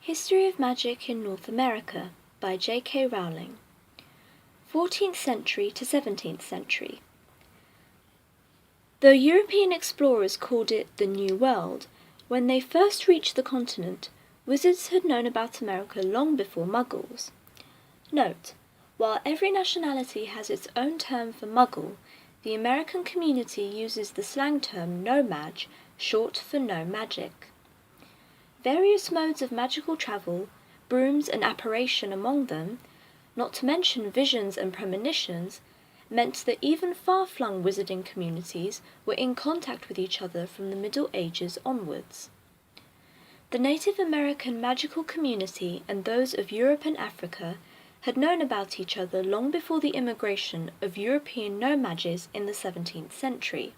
History of Magic in North America by J.K. Rowling, 14th century to 17th century. Though European explorers called it the New World, when they first reached the continent, wizards had known about America long before Muggles. Note, while every nationality has its own term for Muggle, the American community uses the slang term No-Maj, short for No Magic. Various modes of magical travel, brooms and apparition among them, not to mention visions and premonitions, meant that even far-flung wizarding communities were in contact with each other from the Middle Ages onwards. The Native American magical community and those of Europe and Africa had known about each other long before the immigration of European No-Mages in the 17th century.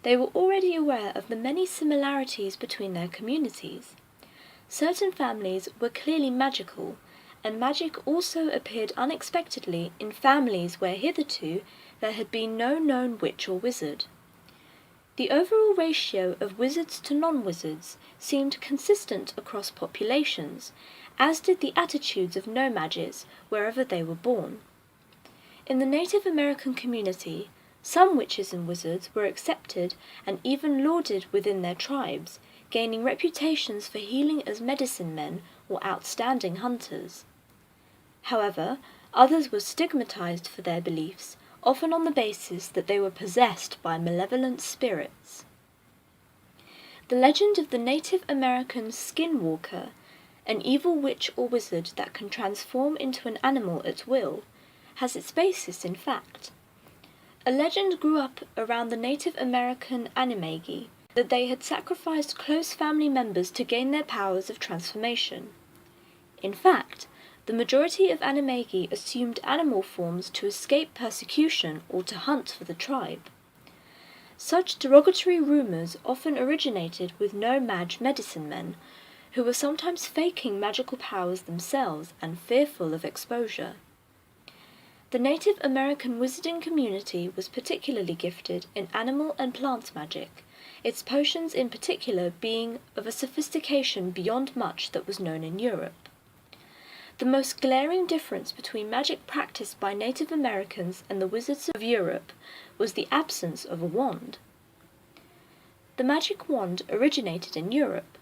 They were already aware of the many similarities between their communities. Certain families were clearly magical, and magic also appeared unexpectedly in families where hitherto there had been no known witch or wizard. The overall ratio of wizards to non-wizards seemed consistent across populations, as did the attitudes of No-Mages wherever they were born. In the Native American community, some witches and wizards were accepted and even lauded within their tribes, gaining reputations for healing as medicine men or outstanding hunters. However, others were stigmatized for their beliefs, often on the basis that they were possessed by malevolent spirits. The legend of the Native American skinwalker, an evil witch or wizard that can transform into an animal at will, has its basis in fact. A legend grew up around the Native American animagi that they had sacrificed close family members to gain their powers of transformation. In fact, the majority of animagi assumed animal forms to escape persecution or to hunt for the tribe. Such derogatory rumours often originated with No-Maj medicine men, who were sometimes faking magical powers themselves and fearful of exposure. The Native American wizarding community was particularly gifted in animal and plant magic, its potions in particular being of a sophistication beyond much that was known in Europe. The most glaring difference between magic practiced by Native Americans and the wizards of Europe was the absence of a wand. The magic wand originated in Europe.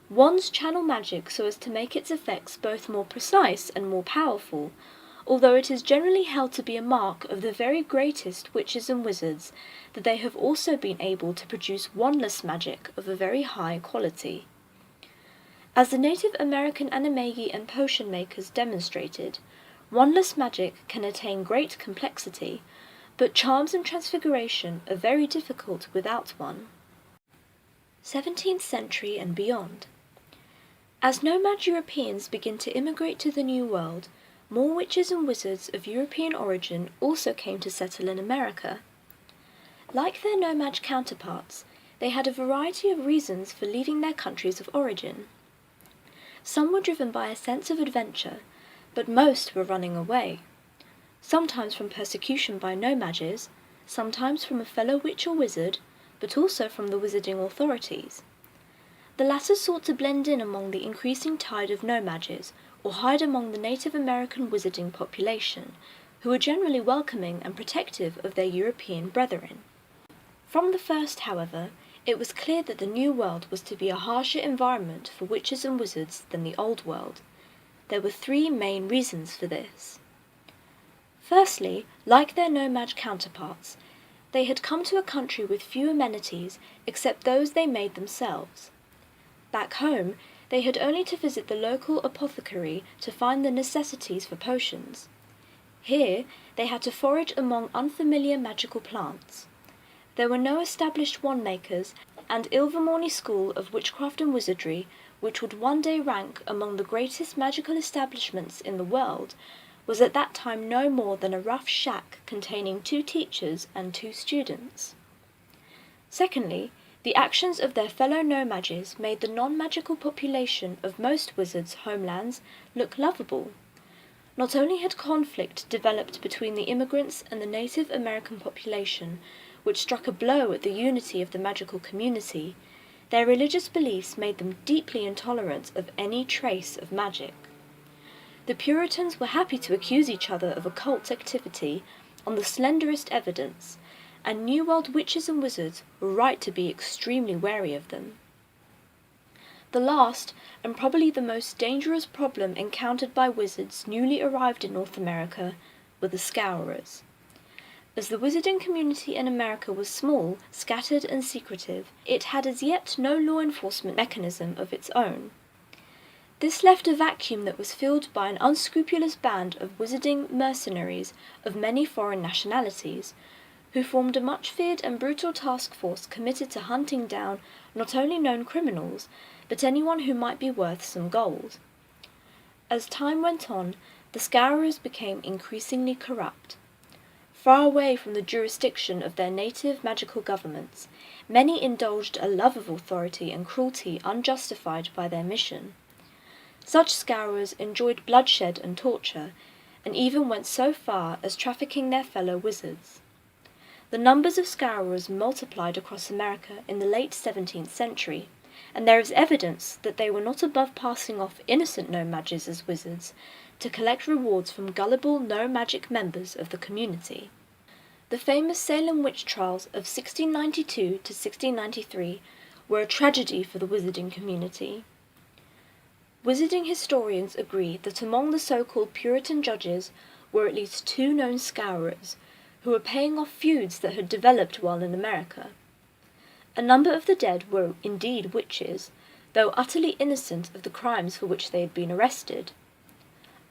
Wands channel magic so as to make its effects both more precise and more powerful, although it is generally held to be a mark of the very greatest witches and wizards that they have also been able to produce wandless magic of a very high quality. As the Native American animagi and potion makers demonstrated, wandless magic can attain great complexity, but charms and transfiguration are very difficult without one. 17th century and beyond. As No-Maj Europeans begin to immigrate to the New World, more witches and wizards of European origin also came to settle in America. Like their No-Maj counterparts, they had a variety of reasons for leaving their countries of origin. Some were driven by a sense of adventure, but most were running away. Sometimes from persecution by No-Majes, sometimes from a fellow witch or wizard, but also from the wizarding authorities. The latter sought to blend in among the increasing tide of No-Majes, or hide among the Native American wizarding population, who were generally welcoming and protective of their European brethren. From the first, however, it was clear that the New World was to be a harsher environment for witches and wizards than the Old World. There were three main reasons for this. Firstly, like their No-Maj counterparts, they had come to a country with few amenities except those they made themselves. Back home, they had only to visit the local apothecary to find the necessities for potions. Here, they had to forage among unfamiliar magical plants. There were no established wand-makers, and Ilvermorny School of Witchcraft and Wizardry, which would one day rank among the greatest magical establishments in the world, was at that time no more than a rough shack containing 2 teachers and 2 students. Secondly, the actions of their fellow No-Majes made the non-magical population of most wizards' homelands look lovable. Not only had conflict developed between the immigrants and the Native American population, which struck a blow at the unity of the magical community, Their religious beliefs made them deeply intolerant of any trace of magic. The Puritans were happy to accuse each other of occult activity on the slenderest evidence, and New World witches and wizards were right to be extremely wary of them. The last, and probably the most dangerous problem encountered by wizards newly arrived in North America, were the Scourers. As the wizarding community in America was small, scattered, and secretive, it had as yet no law enforcement mechanism of its own. This left a vacuum that was filled by an unscrupulous band of wizarding mercenaries of many foreign nationalities, who formed a much-feared and brutal task force committed to hunting down not only known criminals, but anyone who might be worth some gold. As time went on, the Scourers became increasingly corrupt. Far away from the jurisdiction of their native magical governments, many indulged a love of authority and cruelty unjustified by their mission. Such Scourers enjoyed bloodshed and torture, and even went so far as trafficking their fellow wizards. The numbers of Scourers multiplied across America in the late 17th century, and there is evidence that they were not above passing off innocent no-mages as wizards to collect rewards from gullible no-magic members of the community. The famous Salem witch trials of 1692 to 1693 were a tragedy for the wizarding community. Wizarding historians agree that among the so-called Puritan judges were at least 2 known Scourers, who were paying off feuds that had developed while in America. A number of the dead were indeed witches, though utterly innocent of the crimes for which they had been arrested.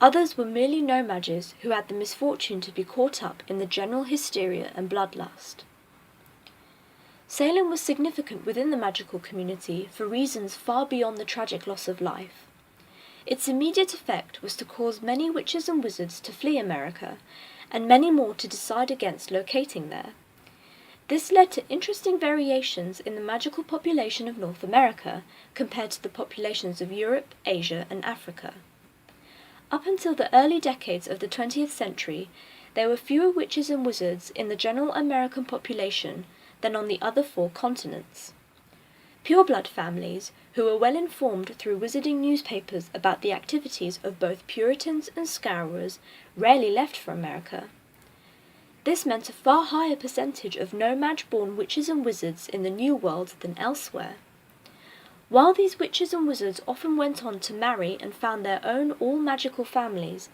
Others were merely no-mages who had the misfortune to be caught up in the general hysteria and bloodlust. Salem was significant within the magical community for reasons far beyond the tragic loss of life. Its immediate effect was to cause many witches and wizards to flee America, and many more to decide against locating there. This led to interesting variations in the magical population of North America compared to the populations of Europe, Asia, and Africa. Up until the early decades of the 20th century, there were fewer witches and wizards in the general American population than on the other 4 continents. Pureblood families, who were well informed through wizarding newspapers about the activities of both Puritans and Scourers, rarely left for America. This meant a far higher percentage of no-mage-born witches and wizards in the New World than elsewhere. While these witches and wizards often went on to marry and found their own all-magical families,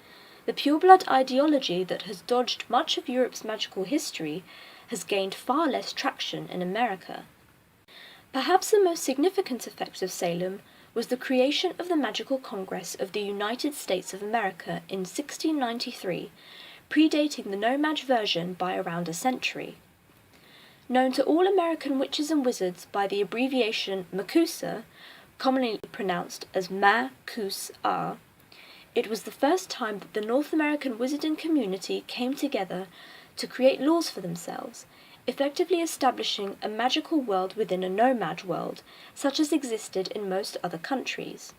the pureblood ideology that has dodged much of Europe's magical history has gained far less traction in America. Perhaps the most significant effect of Salem was the creation of the Magical Congress of the United States of America in 1693, predating the no-mage version by around a century. Known to all American witches and wizards by the abbreviation MACUSA, commonly pronounced as Ma-Cus-A, it was the first time that the North American wizarding community came together to create laws for themselves, effectively establishing a magical world within a no-mage world, such as existed in most other countries.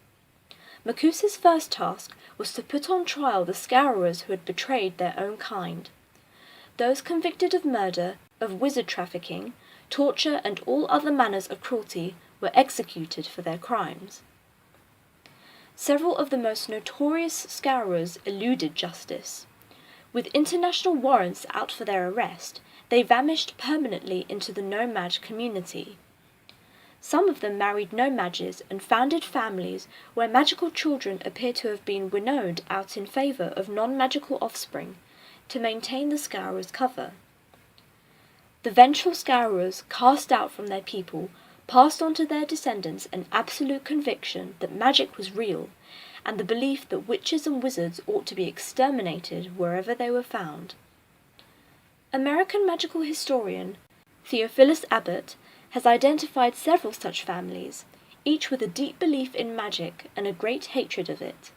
Macusa's first task was to put on trial the Scourers who had betrayed their own kind. Those convicted of murder, of wizard trafficking, torture, and all other manners of cruelty were executed for their crimes. Several of the most notorious Scourers eluded justice. With international warrants out for their arrest, they vanished permanently into the no-mage community. Some of them married no-mages and founded families where magical children appear to have been winnowed out in favour of non-magical offspring to maintain the Scourers' cover. The vengeful Scourers, cast out from their people, passed on to their descendants an absolute conviction that magic was real, and the belief that witches and wizards ought to be exterminated wherever they were found. American magical historian Theophilus Abbott has identified several such families, each with a deep belief in magic and a great hatred of it.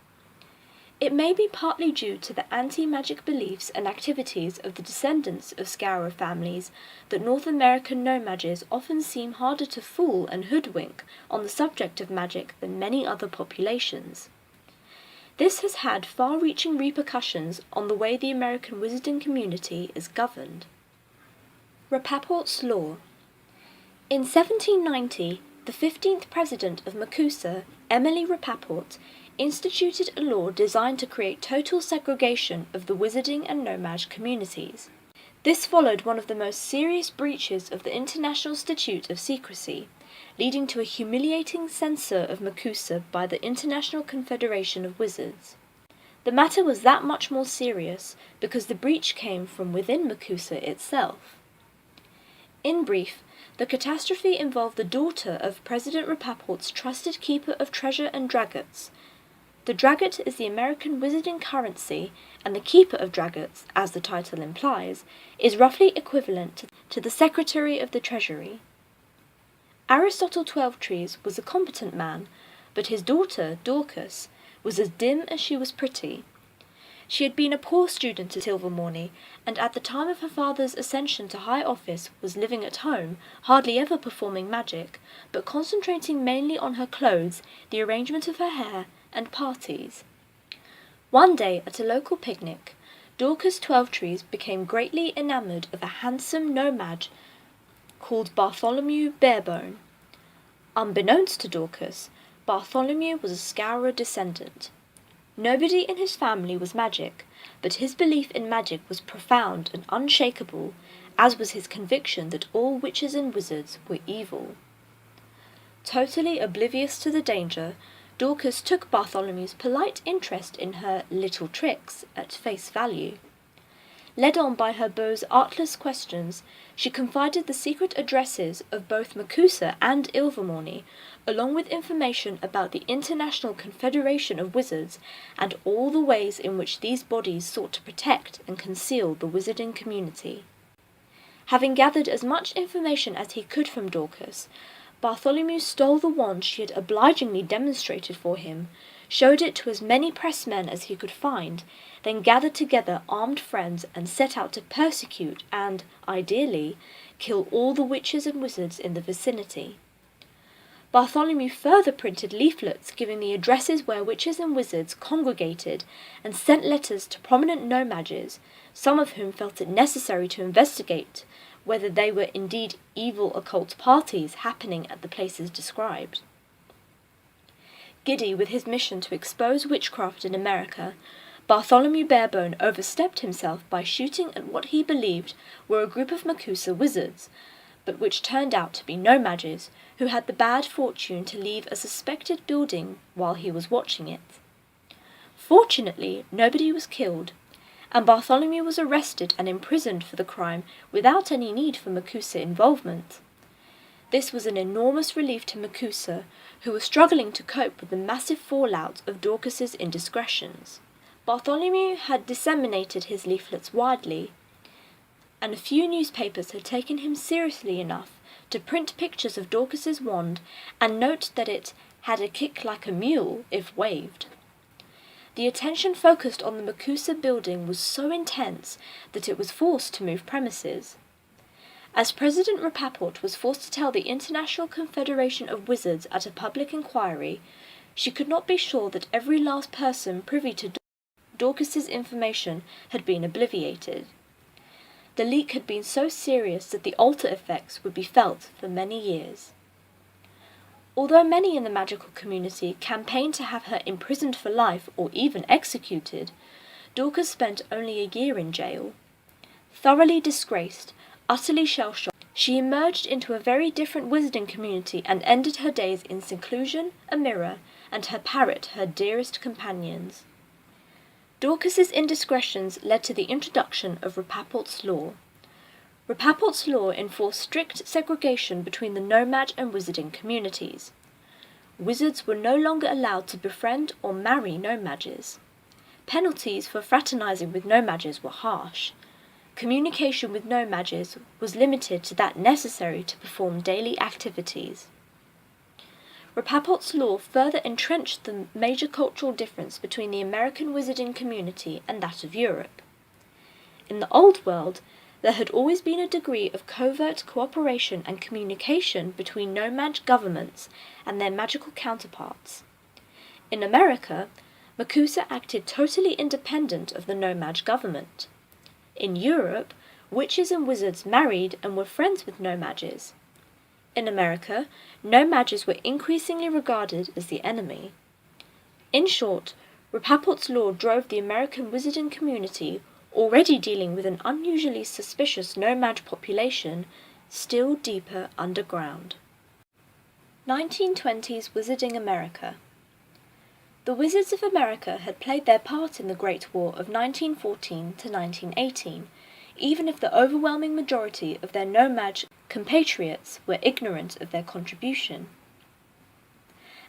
It may be partly due to the anti-magic beliefs and activities of the descendants of Scourer families that North American no-mages often seem harder to fool and hoodwink on the subject of magic than many other populations. This has had far-reaching repercussions on the way the American wizarding community is governed. Rappaport's Law. In 1790, the the 15th president of Macusa, Emily Rapaport, instituted a law designed to create total segregation of the wizarding and nomad communities. This followed one of the most serious breaches of the International Statute of Secrecy, leading to a humiliating censure of Macusa by the International Confederation of Wizards. The matter was that much more serious because the breach came from within Macusa itself. In brief, the catastrophe involved the daughter of President Rapaport's trusted keeper of treasure and dragons. The dragget is the American wizarding currency, and the keeper of dragons, as the title implies, is roughly equivalent to the Secretary of the Treasury. Aristotle Twelvetrees was a competent man, but his daughter, Dorcas, was as dim as she was pretty. She had been a poor student at Ilvermorny, and at the time of her father's ascension to high office was living at home, hardly ever performing magic, but concentrating mainly on her clothes, the arrangement of her hair, and parties. One day, at a local picnic, Dorcas Twelvetrees became greatly enamoured of a handsome nomad called Bartholomew Barebone. Unbeknownst to Dorcas, Bartholomew was a Scourer descendant. Nobody in his family was magic, but his belief in magic was profound and unshakable, as was his conviction that all witches and wizards were evil. Totally oblivious to the danger, Dorcas took Bartholomew's polite interest in her little tricks at face value. Led on by her beau's artless questions, she confided the secret addresses of both Macusa and Ilvermorny, along with information about the International Confederation of Wizards and all the ways in which these bodies sought to protect and conceal the wizarding community. Having gathered as much information as he could from Dorcas, Bartholomew stole the wand she had obligingly demonstrated for him, showed it to as many pressmen as he could find, then gathered together armed friends and set out to persecute and, ideally, kill all the witches and wizards in the vicinity. Bartholomew further printed leaflets giving the addresses where witches and wizards congregated and sent letters to prominent nomads, some of whom felt it necessary to investigate whether they were indeed evil occult parties happening at the places described. Giddy with his mission to expose witchcraft in America, Bartholomew Barebone overstepped himself by shooting at what he believed were a group of Macusa wizards, but which turned out to be nomads who had the bad fortune to leave a suspected building while he was watching it. Fortunately, nobody was killed, and Bartholomew was arrested and imprisoned for the crime without any need for Macusa involvement. This was an enormous relief to Macusa, who was struggling to cope with the massive fallout of Dorcas's indiscretions. Bartholomew had disseminated his leaflets widely, and a few newspapers had taken him seriously enough to print pictures of Dorcas's wand and note that it had a kick like a mule if waved. The attention focused on the Macusa building was so intense that it was forced to move premises. As President Rapaport was forced to tell the International Confederation of Wizards at a public inquiry, she could not be sure that every last person privy to Dorcas's information had been obliterated. The leak had been so serious that the alter effects would be felt for many years. Although many in the magical community campaigned to have her imprisoned for life or even executed, Dorcas spent only a year in jail. Thoroughly disgraced, utterly shell-shocked, she emerged into a very different wizarding community and ended her days in seclusion, a mirror, and her parrot her dearest companions. Dorcas's indiscretions led to the introduction of Rapaport's law. Rapaport's law enforced strict segregation between the nomad and wizarding communities. Wizards were no longer allowed to befriend or marry nomads. Penalties for fraternizing with nomads were harsh. Communication with nomads was limited to that necessary to perform daily activities. Rapaport's law further entrenched the major cultural difference between the American wizarding community and that of Europe. In the Old World, there had always been a degree of covert cooperation and communication between nomad governments and their magical counterparts. In America, Macusa acted totally independent of the nomad government. In Europe, witches and wizards married and were friends with nomads. In America, no-magics were increasingly regarded as the enemy. In short, Rappaport's law drove the American wizarding community, already dealing with an unusually suspicious no-mage population, still deeper underground. 1920s Wizarding America. The Wizards of America had played their part in the Great War of 1914 to 1918, even if the overwhelming majority of their no-mage compatriots were ignorant of their contribution.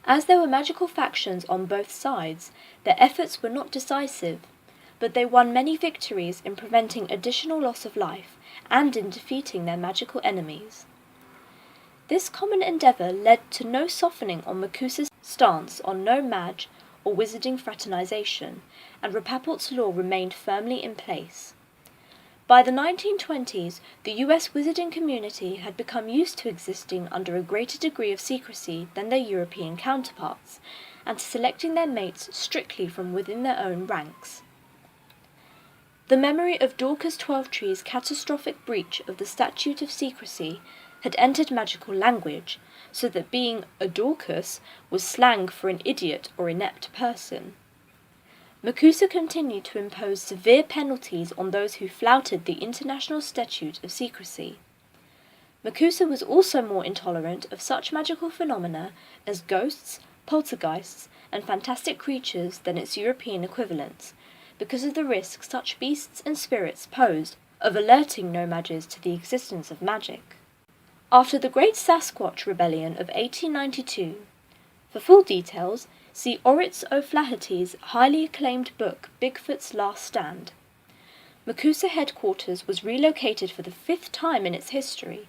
As there were magical factions on both sides, their efforts were not decisive, but they won many victories in preventing additional loss of life and in defeating their magical enemies. This common endeavour led to no softening on Macusa's stance on no-mage or wizarding fraternization, and Rappaport's law remained firmly in place. By the 1920s, the US wizarding community had become used to existing under a greater degree of secrecy than their European counterparts, and to selecting their mates strictly from within their own ranks. The memory of Dorcas Twelvetree's catastrophic breach of the Statute of Secrecy had entered magical language, so that being a Dorcas was slang for an idiot or inept person. Macusa continued to impose severe penalties on those who flouted the International Statute of Secrecy. Macusa was also more intolerant of such magical phenomena as ghosts, poltergeists, and fantastic creatures than its European equivalents, because of the risk such beasts and spirits posed of alerting no-mages to the existence of magic. After the Great Sasquatch Rebellion of 1892, for full details, see Oryx O'Flaherty's highly acclaimed book Bigfoot's Last Stand. Macusa headquarters was relocated for the 5th time in its history,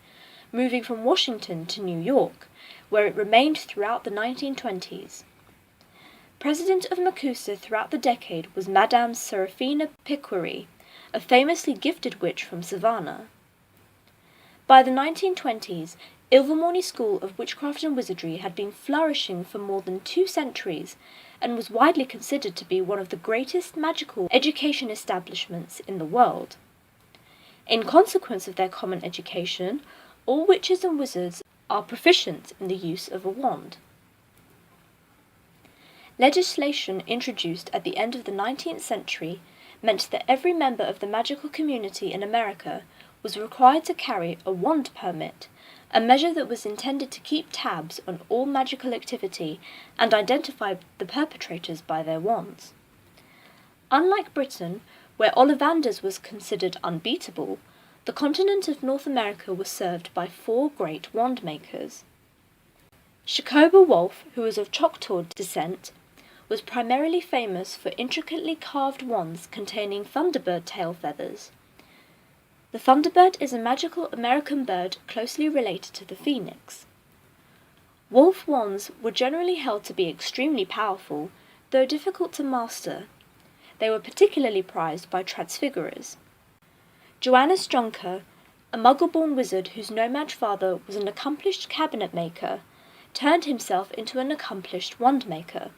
moving from Washington to New York, where it remained throughout the 1920s. President of Macusa throughout the decade was Madame Serafina Piquery, a famously gifted witch from Savannah. By the 1920s, Ilvermorny School of Witchcraft and Wizardry had been flourishing for more than 2 centuries, and was widely considered to be one of the greatest magical education establishments in the world. In consequence of their common education, all witches and wizards are proficient in the use of a wand. Legislation introduced at the end of the 19th century meant that every member of the magical community in America was required to carry a wand permit, a measure that was intended to keep tabs on all magical activity and identify the perpetrators by their wands. Unlike Britain, where Ollivanders was considered unbeatable, the continent of North America was served by 4 great wand makers. Shakoba Wolf, who was of Choctaw descent, was primarily famous for intricately carved wands containing thunderbird tail feathers. The thunderbird is a magical American bird closely related to the phoenix. Wolf wands were generally held to be extremely powerful, though difficult to master. They were particularly prized by transfigurers. Joannes Jonker, a Muggle-born wizard whose no-mage father was an accomplished cabinet maker, turned himself into an accomplished wand maker.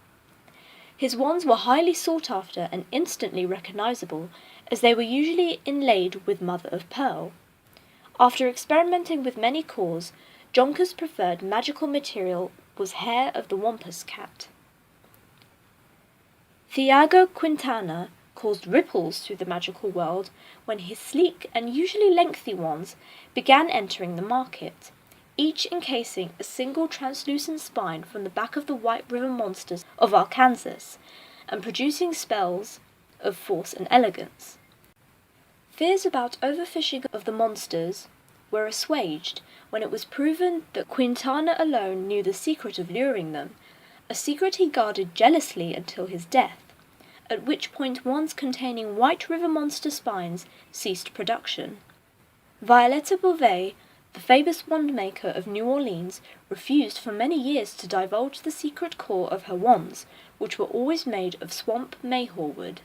His wands were highly sought after and instantly recognizable, as they were usually inlaid with mother-of-pearl. After experimenting with many cores, Jonker's preferred magical material was hair of the wampus cat. Thiago Quintana caused ripples through the magical world when his sleek and usually lengthy wands began entering the market, each encasing a single translucent spine from the back of the White River monsters of Arkansas, and producing spells of force and elegance. Fears about overfishing of the monsters were assuaged when it was proven that Quintana alone knew the secret of luring them, a secret he guarded jealously until his death, at which point wands containing White River monster spines ceased production. Violetta Beauvais, the famous wand maker of New Orleans, refused for many years to divulge the secret core of her wands, which were always made of swamp mayhaw wood.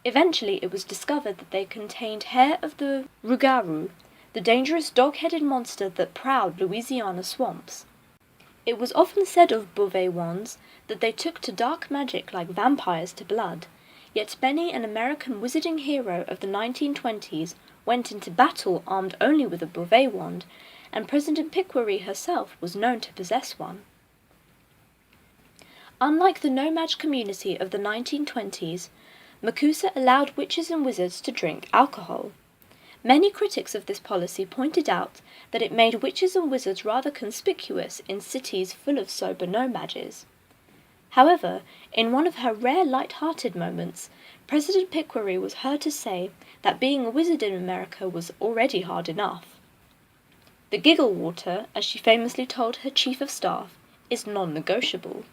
Eventually it was discovered that they contained hair of the rougarou, the dangerous dog-headed monster that prowled Louisiana swamps. It was often said of Beauvais wands that they took to dark magic like vampires to blood, yet many an American wizarding hero of the 1920s went into battle armed only with a Beauvais wand, and President Picquary herself was known to possess one. Unlike the nomad community of the 1920s, Macusa allowed witches and wizards to drink alcohol. Many critics of this policy pointed out that it made witches and wizards rather conspicuous in cities full of sober nomads. However, in one of her rare light-hearted moments, President Picquary was heard to say that being a wizard in America was already hard enough. The giggle water, as she famously told her chief of staff, is non-negotiable.